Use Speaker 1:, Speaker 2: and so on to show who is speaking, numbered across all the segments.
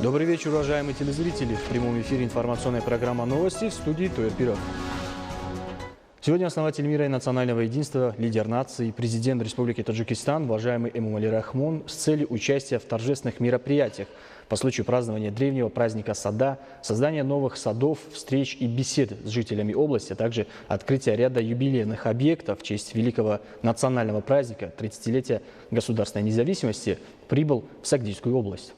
Speaker 1: Добрый вечер, уважаемые телезрители. В прямом эфире информационная программа «Новости» в студии Тойр Пирог. Сегодня основатель мира и национального единства, лидер нации, президент Республики Таджикистан, уважаемый Эмомали Рахмон, с целью участия в торжественных мероприятиях по случаю празднования древнего праздника сада, создания новых садов, встреч и бесед с жителями области, а также открытия ряда юбилейных объектов в честь великого национального праздника 30-летия государственной независимости, прибыл в Сагдийскую область.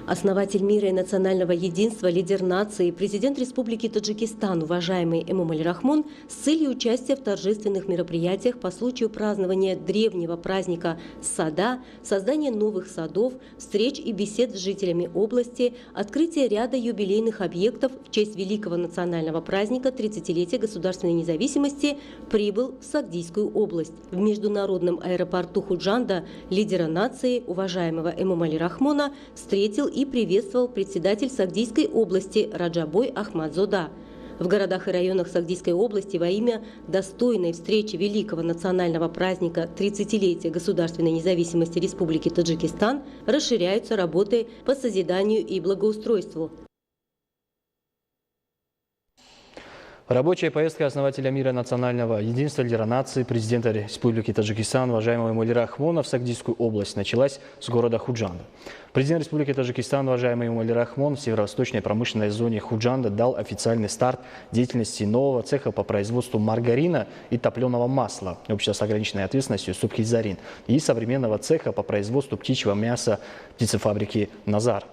Speaker 2: Основатель мира и национального единства, лидер нации, президент Республики Таджикистан, уважаемый Эмомали Рахмон, с целью участия в торжественных мероприятиях по случаю празднования древнего праздника сада, создания новых садов, встреч и бесед с жителями области, открытия ряда юбилейных объектов в честь великого национального праздника 30-летия государственной независимости, прибыл в Сагдийскую область. В международном аэропорту Худжанда лидера нации, уважаемого Эмомали Рахмона, встретил и приветствовал председатель Сагдийской области Раджабой Ахмадзода. В городах и районах Сагдийской области во имя достойной встречи великого национального праздника 30-летия государственной независимости Республики Таджикистан расширяются работы по созиданию и благоустройству.
Speaker 1: Рабочая поездка основателя мира национального единства, лидера нации, президента Республики Таджикистан, уважаемого Эмомали Рахмона в Сагдийскую область началась с города Худжанда. Президент Республики Таджикистан, уважаемый Эмомали Рахмон, в северо-восточной промышленной зоне Худжанда дал официальный старт деятельности нового цеха по производству маргарина и топленого масла, общества с ограниченной ответственностью Субхи-Зарин, и современного цеха по производству птичьего мяса птицефабрики «Назар».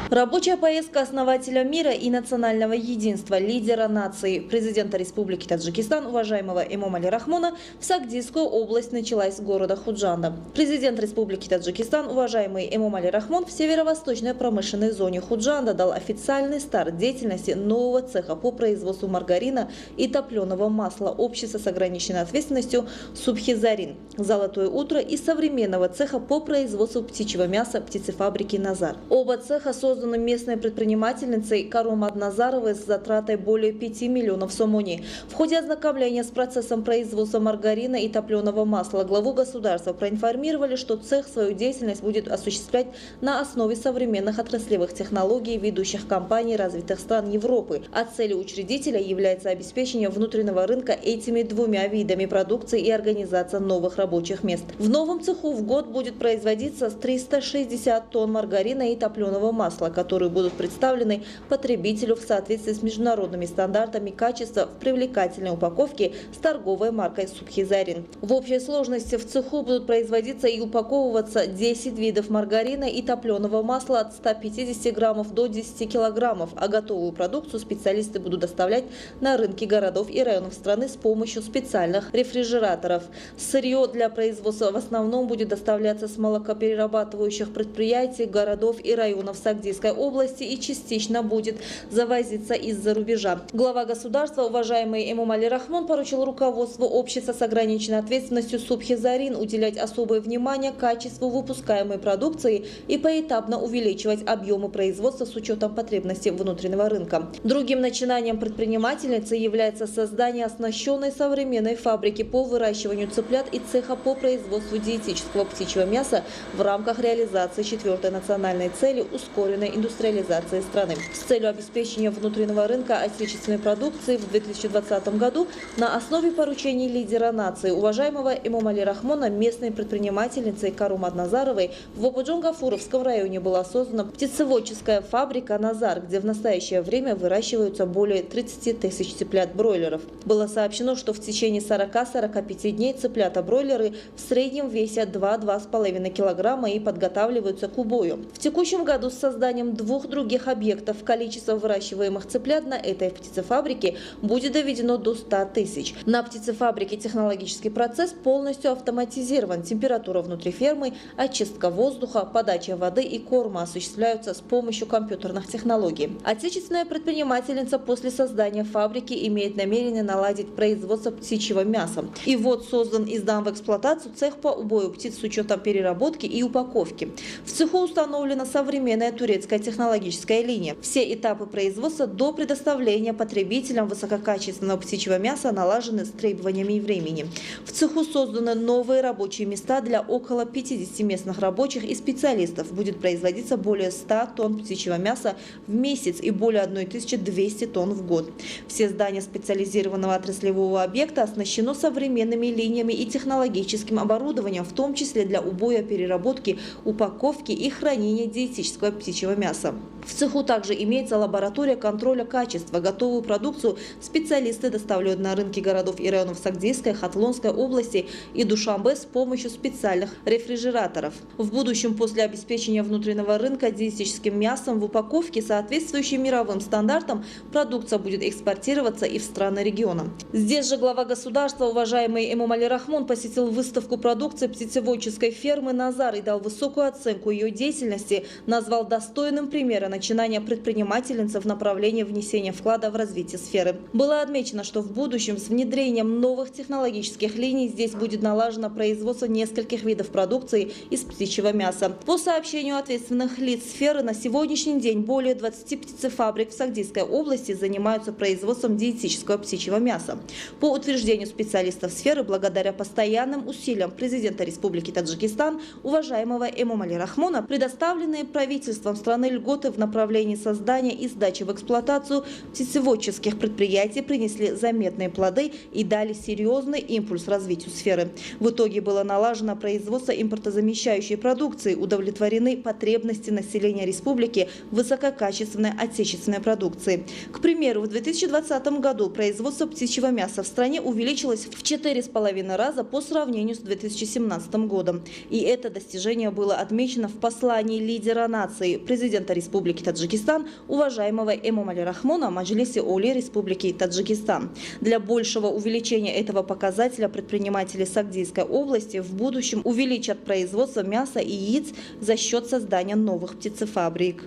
Speaker 3: Рабочая поездка основателя мира и национального единства, лидера нации, президента Республики Таджикистан, уважаемого Эмомали Рахмона, в Сагдийскую область началась с города Худжанда. Президент Республики Таджикистан, уважаемый Эмомали Рахмон, в северо-восточной промышленной зоне Худжанда дал официальный старт деятельности нового цеха по производству маргарина и топленого масла, общества с ограниченной ответственностью Субхи-Зарин, «Золотое утро» и современного цеха по производству птичьего мяса птицефабрики «Назар». Оба цеха созданы местной предпринимательницей Карумат Назаровой с затратой более 5 миллионов сомони. В ходе ознакомления с процессом производства маргарина и топленого масла главу государства проинформировали, что цех свою деятельность будет осуществлять на основе современных отраслевых технологий ведущих компаний развитых стран Европы, а целью учредителя является обеспечение внутреннего рынка этими двумя видами продукции и организация новых рабочих мест. В новом цеху в год будет производиться 360 тонн маргарина и топленого масла, которые будут представлены потребителю в соответствии с международными стандартами качества в привлекательной упаковке с торговой маркой Субхи-Зарин. В общей сложности в цеху будут производиться и упаковываться 10 видов маргарина и топленого масла от 150 граммов до 10 килограммов, а готовую продукцию специалисты будут доставлять на рынки городов и районов страны с помощью специальных рефрижераторов. Сырье для производства в основном будет доставляться с молокоперерабатывающих предприятий, городов и районов Сагдийской области и частично будет завозиться из-за рубежа. Глава государства, уважаемый Эмомали Рахмон, поручил руководству общества с ограниченной ответственностью Субхи-Зарин уделять особое внимание качеству выпускаемой продукции и поэтапно увеличивать объемы производства с учетом потребностей внутреннего рынка. Другим начинанием предпринимательницы является создание оснащенной современной фабрики по выращиванию цыплят и цеха по производству диетического птичьего мяса в рамках реализации 4-й национальной цели ускоренной индустриализации страны. С целью обеспечения внутреннего рынка отечественной продукции в 2020 году на основе поручений лидера нации, уважаемого Эмомали Рахмона, местной предпринимательницей Карумат Назаровой в Опуджон-Гафуровском районе была создана птицеводческая фабрика «Назар», где в настоящее время выращиваются более 30 тысяч цыплят-бройлеров. Было сообщено, что в течение 40-45 дней цыплята-бройлеры в среднем весят 2–2,5 килограмма и подготавливаются к убою. В текущем году с созданием 2 других объектов количество выращиваемых цыплят на этой птицефабрике будет доведено до 100 тысяч. На птицефабрике технологический процесс полностью автоматизирован. Температура внутри фермы, очистка воздуха, подача воды и корма осуществляются с помощью компьютерных технологий. Отечественная предпринимательница после создания фабрики имеет намерение наладить производство птичьего мяса. И вот создан и сдан в эксплуатацию цех по убою птиц с учетом переработки и упаковки. В цеху установлена современная турецкая советская технологическая линия. Все этапы производства до предоставления потребителям высококачественного птичьего мяса налажены с требованиями и времени. В цеху созданы новые рабочие места для около 50 местных рабочих и специалистов. Будет производиться более 100 тонн птичьего мяса в месяц и более 1200 тонн в год. Все здания специализированного отраслевого объекта оснащено современными линиями и технологическим оборудованием, в том числе для убоя, переработки, упаковки и хранения диетического птичьего мяса. В цеху также имеется лаборатория контроля качества. Готовую продукцию специалисты доставляют на рынки городов и районов Сагдийской, Хатлонской области и Душанбе с помощью специальных рефрижераторов. В будущем, после обеспечения внутреннего рынка диетическим мясом в упаковке, соответствующей мировым стандартам, продукция будет экспортироваться и в страны региона. Здесь же глава государства, уважаемый Эмомали Рахмон, посетил выставку продукции птицеводческой фермы «Назар» и дал высокую оценку ее деятельности, назвал достойным примером начинания предпринимательницы в направлении внесения вклада в развитие сферы. Было отмечено, что в будущем с внедрением новых технологических линий здесь будет налажено производство нескольких видов продукции из птичьего мяса. По сообщению ответственных лиц сферы, на сегодняшний день более 20 птицефабрик в Сагдийской области занимаются производством диетического птичьего мяса. По утверждению специалистов сферы, благодаря постоянным усилиям президента Республики Таджикистан, уважаемого Эмомали Рахмона, предоставленные правительством страны льготы в направлении создания и сдачи в эксплуатацию птицеводческих предприятий принесли заметные плоды и дали серьезный импульс развитию сферы. В итоге было налажено производство импортозамещающей продукции, удовлетворены потребности населения республики в высококачественной отечественной продукции. К примеру, в 2020 году производство птичьего мяса в стране увеличилось в 4,5 раза по сравнению с 2017 годом. И это достижение было отмечено в послании лидера нации, президента Республики Таджикистан, уважаемого Эмомали Рахмона, Маджлисе Оли Республики Таджикистан. Для большего увеличения этого показателя предприниматели Сагдийской области в будущем увеличат производство мяса и яиц за счет создания новых птицефабрик.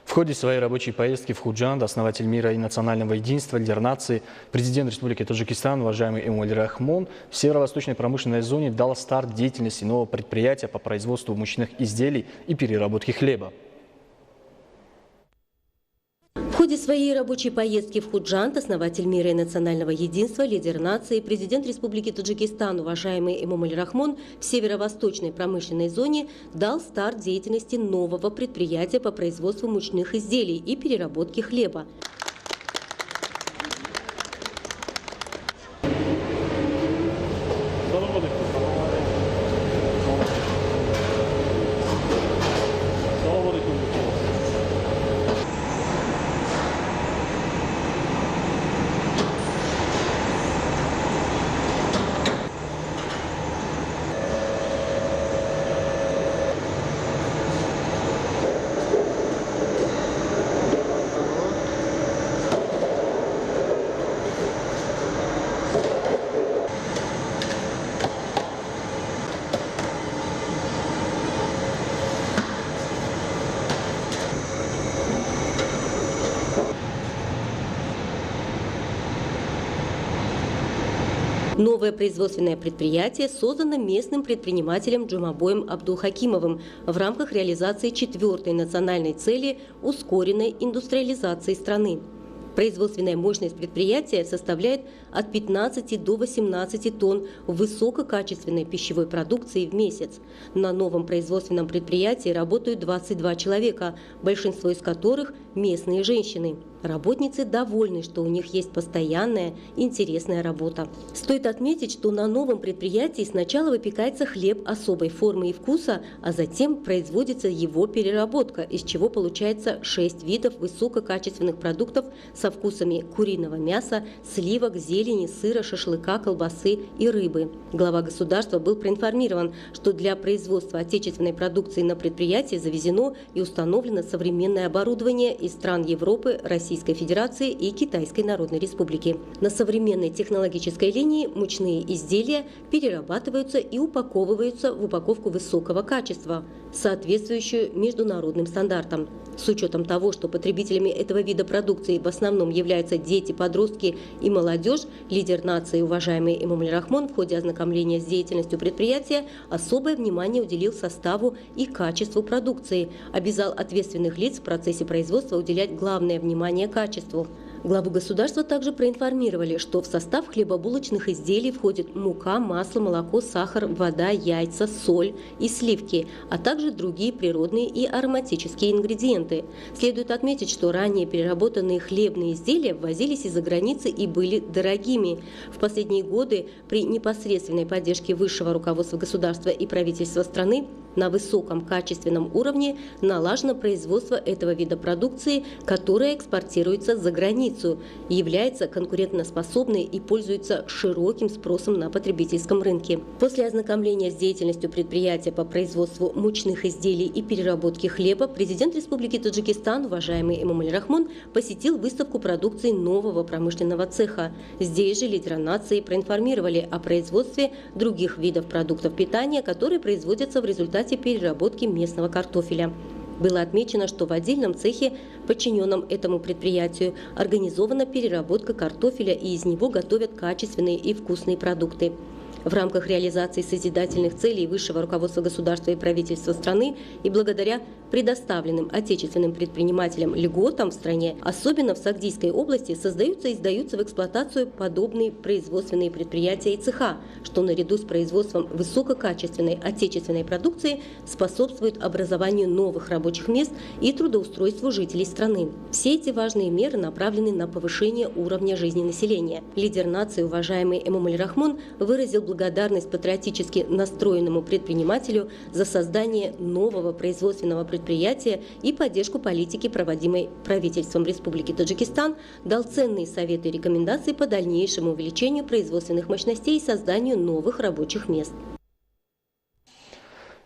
Speaker 1: В ходе своей рабочей поездки в Худжанд основатель мира и национального единства, лидер нации, президент Республики Таджикистан, уважаемый Эмомали Рахмон, в северо-восточной промышленной зоне дал старт деятельности нового предприятия по производству мучных изделий и переработке хлеба.
Speaker 2: В ходе своей рабочей поездки в Худжанд основатель мира и национального единства, лидер нации, президент Республики Таджикистан, уважаемый Эмомали Рахмон, в северо-восточной промышленной зоне дал старт деятельности нового предприятия по производству мучных изделий и переработке хлеба. Новое производственное предприятие создано местным предпринимателем Джумабоем Абдулхакимовым в рамках реализации 4-й национальной цели ускоренной индустриализации страны. Производственная мощность предприятия составляет от 15 до 18 тонн высококачественной пищевой продукции в месяц. На новом производственном предприятии работают 22 человека, большинство из которых местные женщины. Работницы довольны, что у них есть постоянная, интересная работа. Стоит отметить, что на новом предприятии сначала выпекается хлеб особой формы и вкуса, а затем производится его переработка, из чего получается 6 видов высококачественных продуктов со вкусами куриного мяса, сливок, зелени, сыра, шашлыка, колбасы и рыбы. Глава государства был проинформирован, что для производства отечественной продукции на предприятии завезено и установлено современное оборудование из стран Европы, России Российской Федерации и Китайской Народной Республики. На современной технологической линии мучные изделия перерабатываются и упаковываются в упаковку высокого качества, соответствующую международным стандартам. С учетом того, что потребителями этого вида продукции в основном являются дети, подростки и молодежь, лидер нации, уважаемый Эмомаль Рахмон, в ходе ознакомления с деятельностью предприятия особое внимание уделил составу и качеству продукции, обязал ответственных лиц в процессе производства уделять главное внимание качеству. Главу государства также проинформировали, что в состав хлебобулочных изделий входит мука, масло, молоко, сахар, вода, яйца, соль и сливки, а также другие природные и ароматические ингредиенты. Следует отметить, что ранее переработанные хлебные изделия ввозились из-за границы и были дорогими. В последние годы при непосредственной поддержке высшего руководства государства и правительства страны на высоком качественном уровне налажено производство этого вида продукции, которая экспортируется за границу, является конкурентоспособной и пользуется широким спросом на потребительском рынке. После ознакомления с деятельностью предприятия по производству мучных изделий и переработке хлеба президент Республики Таджикистан, уважаемый Эмомаль Рахмон, посетил выставку продукции нового промышленного цеха. Здесь же лидера нации проинформировали о производстве других видов продуктов питания, которые производятся в результате переработки местного картофеля. Было отмечено, что в отдельном цехе, подчиненном этому предприятию, организована переработка картофеля, и из него готовят качественные и вкусные продукты. В рамках реализации созидательных целей высшего руководства государства и правительства страны и благодаря предоставленным отечественным предпринимателям льготам в стране, особенно в Сагдийской области, создаются и сдаются в эксплуатацию подобные производственные предприятия и цеха, что наряду с производством высококачественной отечественной продукции способствует образованию новых рабочих мест и трудоустройству жителей страны. Все эти важные меры направлены на повышение уровня жизни населения. Лидер нации, уважаемый Эмомаль Рахмон, выразил благодарность патриотически настроенному предпринимателю за создание нового производственного предприятия и поддержку политики, проводимой правительством Республики Таджикистан, дал ценные советы и рекомендации по дальнейшему увеличению производственных мощностей и созданию новых рабочих мест.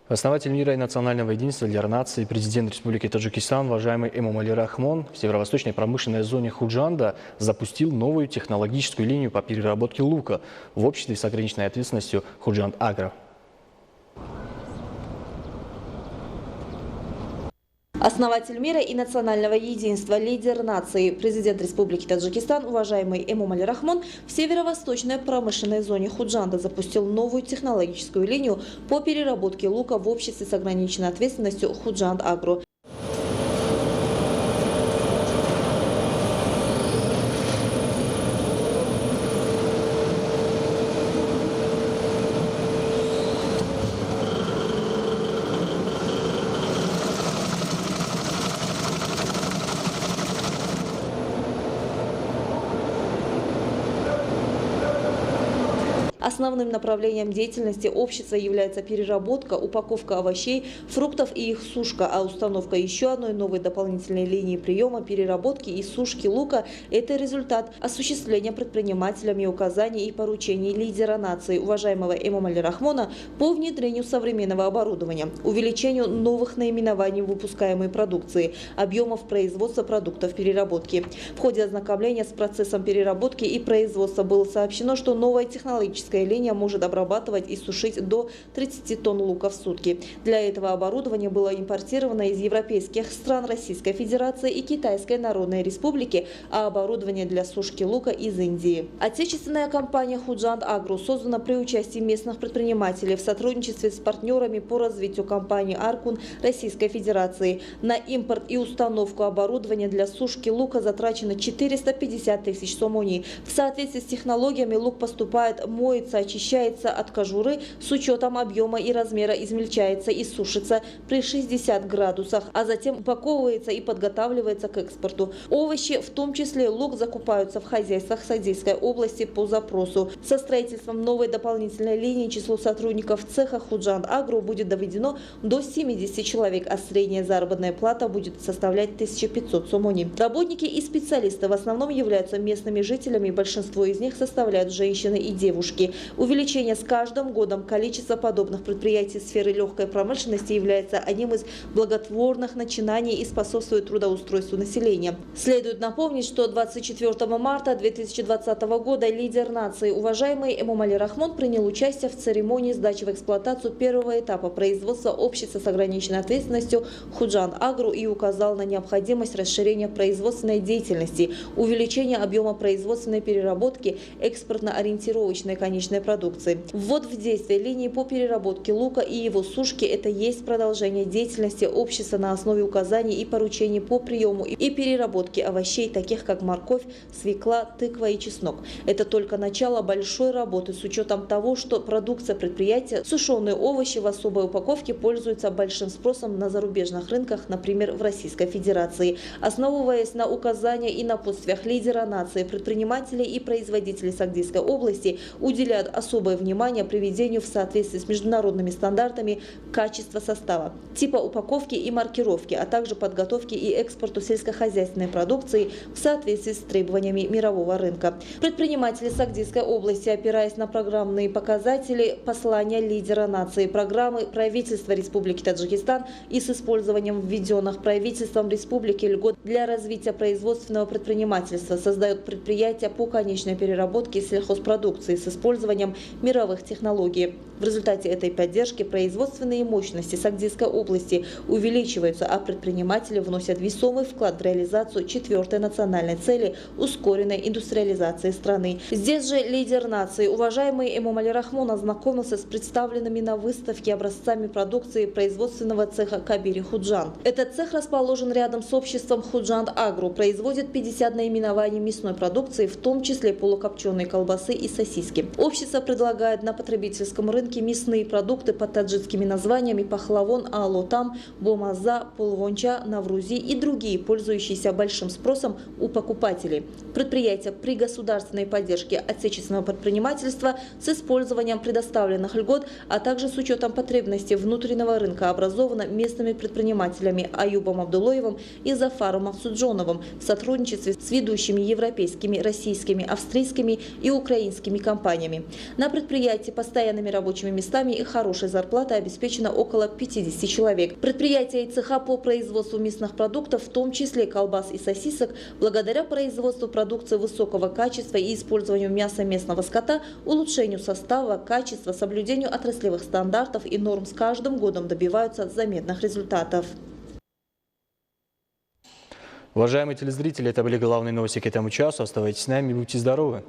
Speaker 1: Основатель мира и национального единства, лидер нации, президент Республики Таджикистан, уважаемый Эмомаль Рахмон, в северо-восточной промышленной зоне Худжанда запустил новую технологическую линию по переработке лука в обществе с ограниченной ответственностью Худжанд Агро.
Speaker 3: Основатель мира и национального единства, лидер нации, президент Республики Таджикистан, уважаемый Эмомаль Рахмон, в северо-восточной промышленной зоне Худжанда запустил новую технологическую линию по переработке лука в обществе с ограниченной ответственностью Худжанд Агро. Основным направлением деятельности общества является переработка, упаковка овощей, фруктов и их сушка, а установка еще одной новой дополнительной линии приема, переработки и сушки лука – это результат осуществления предпринимателями указаний и поручений лидера нации, уважаемого Эмомаля Рахмона, по внедрению современного оборудования, увеличению новых наименований выпускаемой продукции, объемов производства продуктов переработки. В ходе ознакомления с процессом переработки и производства было сообщено, что новая технологическая линия может обрабатывать и сушить до 30 тонн лука в сутки. Для этого оборудование было импортировано из европейских стран, Российской Федерации и Китайской Народной Республики, а оборудование для сушки лука из Индии. Отечественная компания Худжанд Агро создана при участии местных предпринимателей в сотрудничестве с партнерами по развитию компании Аркун Российской Федерации. На импорт и установку оборудования для сушки лука затрачено 450 тысяч сомоний. В соответствии с технологиями лук поступает, моется, очищается от кожуры, с учетом объема и размера измельчается и сушится при 60 градусах, а затем упаковывается и подготавливается к экспорту. Овощи, в том числе лук, закупаются в хозяйствах Сагдийской области по запросу. Со строительством новой дополнительной линии число сотрудников цеха Худжанд Агро будет доведено до 70 человек, а средняя заработная плата будет составлять 1500 сомони. Работники и специалисты в основном являются местными жителями, большинство из них составляют женщины и девушки. Увеличение с каждым годом количества подобных предприятий в сфере легкой промышленности является одним из благотворных начинаний и способствует трудоустройству населения. Следует напомнить, что 24 марта 2020 года лидер нации, уважаемый Эмомали Рахмон, принял участие в церемонии сдачи в эксплуатацию первого этапа производства общества с ограниченной ответственностью «Худжан Агро» и указал на необходимость расширения производственной деятельности, увеличения объема производственной переработки экспортно-ориентировочной конечной продукции. Ввод в действие линии по переработке лука и его сушки – это есть продолжение деятельности общества на основе указаний и поручений по приему и переработке овощей, таких как морковь, свекла, тыква и чеснок. Это только начало большой работы с учетом того, что продукция предприятия, сушеные овощи в особой упаковке пользуются большим спросом на зарубежных рынках, например, в Российской Федерации. Основываясь на указания и напутствиях лидера нации, предприниматели и производители Сагдийской области уделяют особое внимание приведению в соответствии с международными стандартами качества состава, типа упаковки и маркировки, а также подготовки и экспорту сельскохозяйственной продукции в соответствии с требованиями мирового рынка. Предприниматели Сагдийской области, опираясь на программные показатели послания лидера нации, программы правительства Республики Таджикистан и с использованием введенных правительством Республики льгот для развития производственного предпринимательства, создают предприятия по конечной переработке сельхозпродукции с использованием мировых технологий. В результате этой поддержки производственные мощности Сагдийской области увеличиваются, а предприниматели вносят весомый вклад в реализацию 4-й национальной цели – ускоренной индустриализации страны. Здесь же лидер нации, уважаемый Эмомали Рахмон, ознакомился с представленными на выставке образцами продукции производственного цеха Кабири Худжан. Этот цех расположен рядом с обществом Худжан Агро, производит 50 наименований мясной продукции, в том числе полукопченые колбасы и сосиски. Общество предлагает на потребительском рынке мясные продукты под таджикскими названиями пахлавон, алотам, бомаза, полвонча, наврузи и другие, пользующиеся большим спросом у покупателей. Предприятие при государственной поддержке отечественного предпринимательства с использованием предоставленных льгот, а также с учетом потребностей внутреннего рынка образовано местными предпринимателями Аюбом Абдулоевым и Зафаром Максуджоновым в сотрудничестве с ведущими европейскими, российскими, австрийскими и украинскими компаниями. На предприятии постоянными рабочими местами и хорошей зарплатой обеспечено около 50 человек. Предприятия и цеха по производству мясных продуктов, в том числе колбас и сосисок, благодаря производству продукции высокого качества и использованию мяса местного скота, улучшению состава, качества, соблюдению отраслевых стандартов и норм с каждым годом добиваются заметных результатов.
Speaker 1: Уважаемые телезрители, это были главные новости к этому часу. Оставайтесь с нами и будьте здоровы.